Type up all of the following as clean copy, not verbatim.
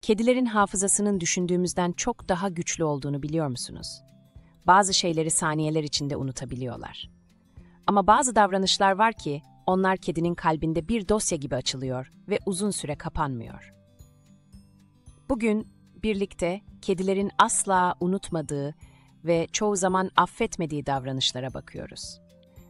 Kedilerin hafızasının düşündüğümüzden çok daha güçlü olduğunu biliyor musunuz? Bazı şeyleri saniyeler içinde unutabiliyorlar. Ama bazı davranışlar var ki, onlar kedinin kalbinde bir dosya gibi açılıyor ve uzun süre kapanmıyor. Bugün birlikte kedilerin asla unutmadığı ve çoğu zaman affetmediği davranışlara bakıyoruz.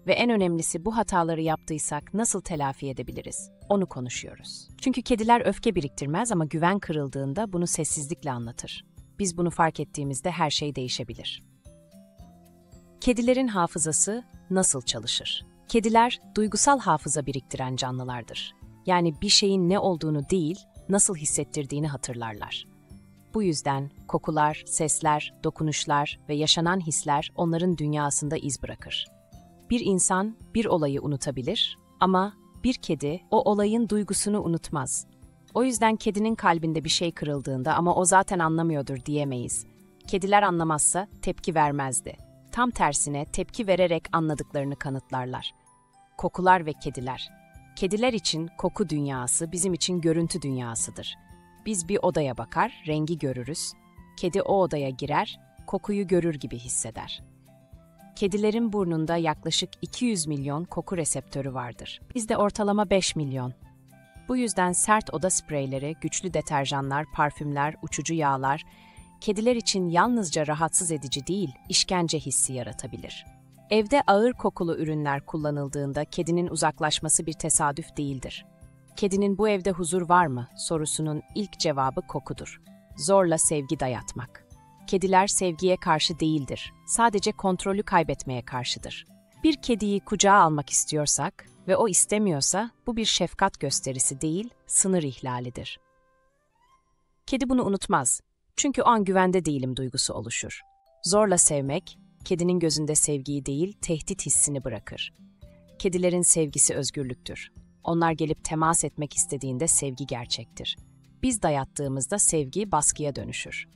Ve en önemlisi bu hataları yaptıysak nasıl telafi edebiliriz? Onu konuşuyoruz. Çünkü kediler öfke biriktirmez ama güven kırıldığında bunu sessizlikle anlatır. Biz bunu fark ettiğimizde her şey değişebilir. Kedilerin hafızası nasıl çalışır? Kediler duygusal hafıza biriktiren canlılardır. Yani bir şeyin ne olduğunu değil, nasıl hissettirdiğini hatırlarlar. Bu yüzden kokular, sesler, dokunuşlar ve yaşanan hisler onların dünyasında iz bırakır. Bir insan bir olayı unutabilir ama bir kedi o olayın duygusunu unutmaz. O yüzden kedinin kalbinde bir şey kırıldığında ama o zaten anlamıyordur diyemeyiz. Kediler anlamazsa tepki vermezdi. Tam tersine tepki vererek anladıklarını kanıtlarlar. Kokular ve kediler. Kediler için koku dünyası bizim için görüntü dünyasıdır. Biz bir odaya bakar, rengi görürüz. Kedi o odaya girer, kokuyu görür gibi hisseder. Kedilerin burnunda yaklaşık 200 milyon koku reseptörü vardır. Bizde ortalama 5 milyon. Bu yüzden sert oda spreyleri, güçlü deterjanlar, parfümler, uçucu yağlar, kediler için yalnızca rahatsız edici değil, işkence hissi yaratabilir. Evde ağır kokulu ürünler kullanıldığında kedinin uzaklaşması bir tesadüf değildir. Kedinin bu evde huzur var mı sorusunun ilk cevabı kokudur. Zorla sevgi dayatmak. Kediler sevgiye karşı değildir, sadece kontrolü kaybetmeye karşıdır. Bir kediyi kucağa almak istiyorsak ve o istemiyorsa bu bir şefkat gösterisi değil, sınır ihlalidir. Kedi bunu unutmaz. Çünkü o an güvende değilim duygusu oluşur. Zorla sevmek, kedinin gözünde sevgiyi değil, tehdit hissini bırakır. Kedilerin sevgisi özgürlüktür. Onlar gelip temas etmek istediğinde sevgi gerçektir. Biz dayattığımızda sevgi baskıya dönüşür.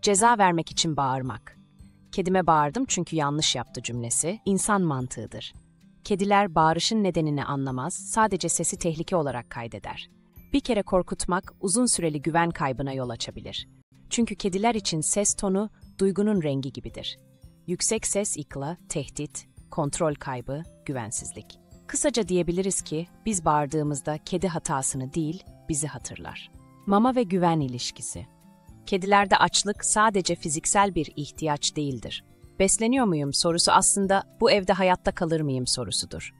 Ceza vermek için bağırmak. Kedime bağırdım çünkü yanlış yaptı cümlesi, insan mantığıdır. Kediler bağırışın nedenini anlamaz, sadece sesi tehlike olarak kaydeder. Bir kere korkutmak uzun süreli güven kaybına yol açabilir. Çünkü kediler için ses tonu duygunun rengi gibidir. Yüksek ses ikla, tehdit, kontrol kaybı, güvensizlik. Kısaca diyebiliriz ki biz bağırdığımızda kedi hatasını değil, bizi hatırlar. Mama ve güven ilişkisi. Kedilerde açlık sadece fiziksel bir ihtiyaç değildir. Besleniyor muyum sorusu aslında bu evde hayatta kalır mıyım sorusudur.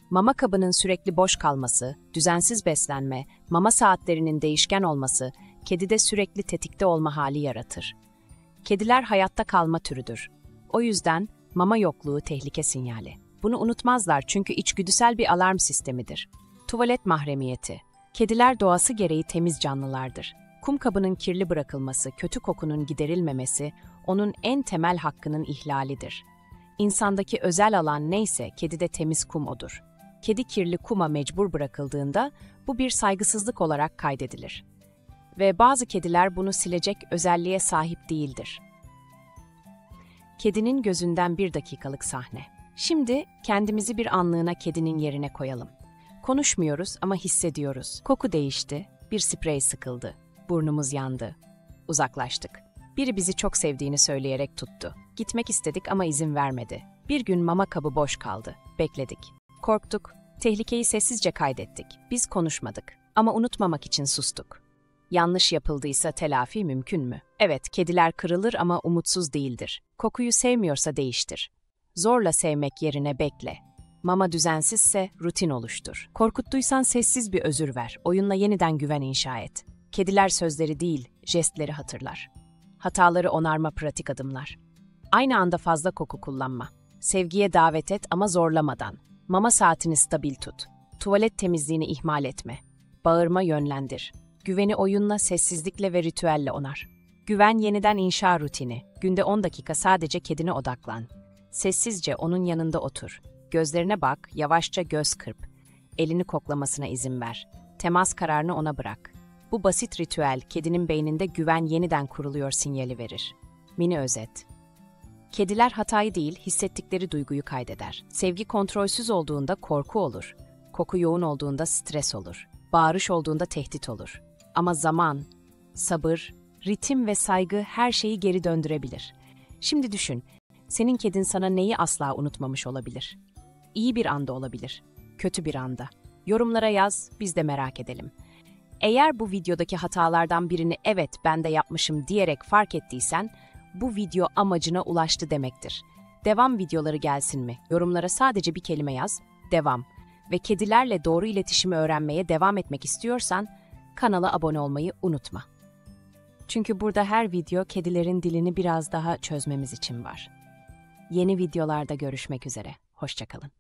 Mama kabının sürekli boş kalması, düzensiz beslenme, mama saatlerinin değişken olması, kedide sürekli tetikte olma hali yaratır. Kediler hayatta kalma türüdür. O yüzden mama yokluğu tehlike sinyali. Bunu unutmazlar çünkü içgüdüsel bir alarm sistemidir. Tuvalet mahremiyeti. Kediler doğası gereği temiz canlılardır. Kum kabının kirli bırakılması, kötü kokunun giderilmemesi, onun en temel hakkının ihlalidir. İnsandaki özel alan neyse kedide temiz kum odur. Kedi kirli kuma mecbur bırakıldığında bu bir saygısızlık olarak kaydedilir. Ve bazı kediler bunu silecek özelliğe sahip değildir. Kedinin gözünden bir dakikalık sahne. Şimdi kendimizi bir anlığına kedinin yerine koyalım. Konuşmuyoruz ama hissediyoruz. Koku değişti, bir sprey sıkıldı, burnumuz yandı. Uzaklaştık. Biri bizi çok sevdiğini söyleyerek tuttu. Gitmek istedik ama izin vermedi. Bir gün mama kabı boş kaldı. Bekledik. Korktuk. Tehlikeyi sessizce kaydettik. Biz konuşmadık ama unutmamak için sustuk. Yanlış yapıldıysa telafi mümkün mü? Evet, kediler kırılır ama umutsuz değildir. Kokuyu sevmiyorsa değiştir. Zorla sevmek yerine bekle. Mama düzensizse rutin oluştur. Korkuttuysan sessiz bir özür ver. Oyunla yeniden güven inşa et. Kediler sözleri değil, jestleri hatırlar. Hataları onarma pratik adımlar. Aynı anda fazla koku kullanma. Sevgiye davet et ama zorlamadan. Mama saatini stabil tut. Tuvalet temizliğini ihmal etme. Bağırma yönlendir. Güveni oyunla, sessizlikle ve ritüelle onar. Güven yeniden inşa rutini. Günde 10 dakika sadece kedine odaklan. Sessizce onun yanında otur. Gözlerine bak, yavaşça göz kırp. Elini koklamasına izin ver. Temas kararını ona bırak. Bu basit ritüel kedinin beyninde güven yeniden kuruluyor sinyali verir. Mini özet. Kediler hatayı değil, hissettikleri duyguyu kaydeder. Sevgi kontrolsüz olduğunda korku olur. Koku yoğun olduğunda stres olur. Bağırış olduğunda tehdit olur. Ama sabır, ritim ve saygı her şeyi geri döndürebilir. Şimdi düşün, senin kedin sana neyi asla unutmamış olabilir? İyi bir anda olabilir, kötü bir anda. Yorumlara yaz, biz de merak edelim. Eğer bu videodaki hatalardan birini evet ben de yapmışım diyerek fark ettiysen, bu video amacına ulaştı demektir. Devam videoları gelsin mi? Yorumlara sadece bir kelime yaz, devam. Ve kedilerle doğru iletişimi öğrenmeye devam etmek istiyorsan, kanala abone olmayı unutma. Çünkü burada her video kedilerin dilini biraz daha çözmemiz için var. Yeni videolarda görüşmek üzere. Hoşça kalın.